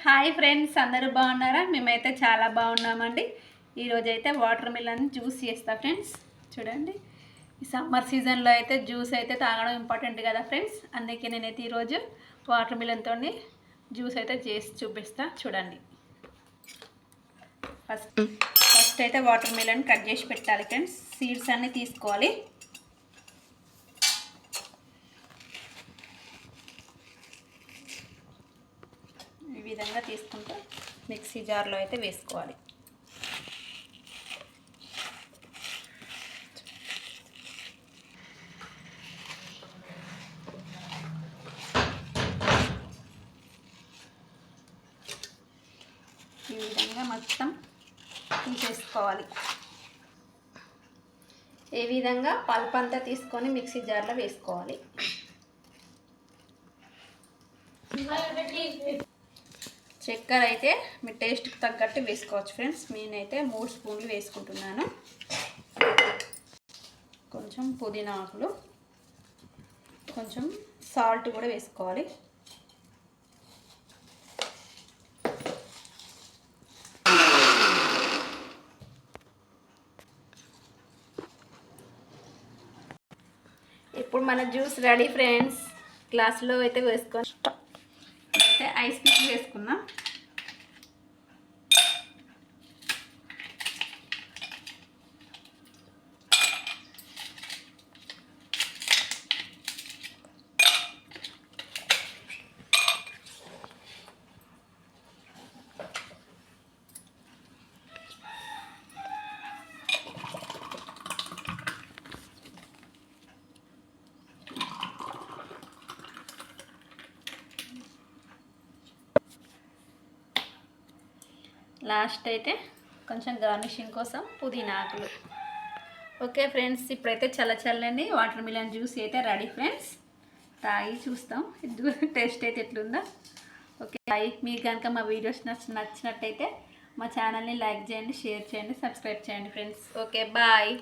Hi friends, అందరూ బాగున్నారా? మేమైతే చాలా బాగున్నామండి. ఈరోజైతే వాటర్ మిలన్ జ్యూస్ చేస్తా ఫ్రెండ్స్. చూడండి, ఈ సమ్మర్ సీజన్లో అయితే జ్యూస్ అయితే తాగడం ఇంపార్టెంట్ కదా ఫ్రెండ్స్. అందుకే నేనైతే ఈరోజు వాటర్ మిలన్తో జ్యూస్ అయితే చేసి చూపిస్తా. చూడండి, ఫస్ట్ అయితే వాటర్ మిలన్ కట్ చేసి పెట్టాలి ఫ్రెండ్స్. సీడ్స్ అన్నీ తీసుకోవాలి. ఈ విధంగా తీసుకుంటూ మిక్సీ జార్లో అయితే వేసుకోవాలి. ఈ విధంగా మొత్తం తీసేసుకోవాలి. ఈ విధంగా పల్ప్ అంతా తీసుకొని మిక్సీ జార్లో వేసుకోవాలి. చక్కెర అయితే మీ టేస్ట్కి తగ్గట్టు వేసుకోవచ్చు ఫ్రెండ్స్. నేనైతే 3 స్పూన్లు వేసుకుంటున్నాను. కొంచెం పుదీనా ఆకులు, కొంచెం సాల్ట్ కూడా వేసుకోవాలి. ఇప్పుడు మన జ్యూస్ రెడీ ఫ్రెండ్స్. గ్లాసులో అయితే వేసుకొని అయితే ఐస్ క్యూబ్స్ వేసుకున్నాం. లాస్ట్ అయితే కొంచెం గార్నిషింగ్ కోసం పుదీనా ఆకులు. ఓకే ఫ్రెండ్స్, ఇప్పుడైతే చల్లని వాటర్ మిలన్ జ్యూస్ అయితే రెడీ ఫ్రెండ్స్. తాగి చూస్తాం టేస్ట్ అయితే ఎట్లుందో. Okay boy. మీకు కనుక మా వీడియోస్ నచ్చినట్టయితే మా ఛానల్ని లైక్ చేయండి, షేర్ చేయండి, సబ్స్క్రైబ్ చేయండి ఫ్రెండ్స్. Okay bye.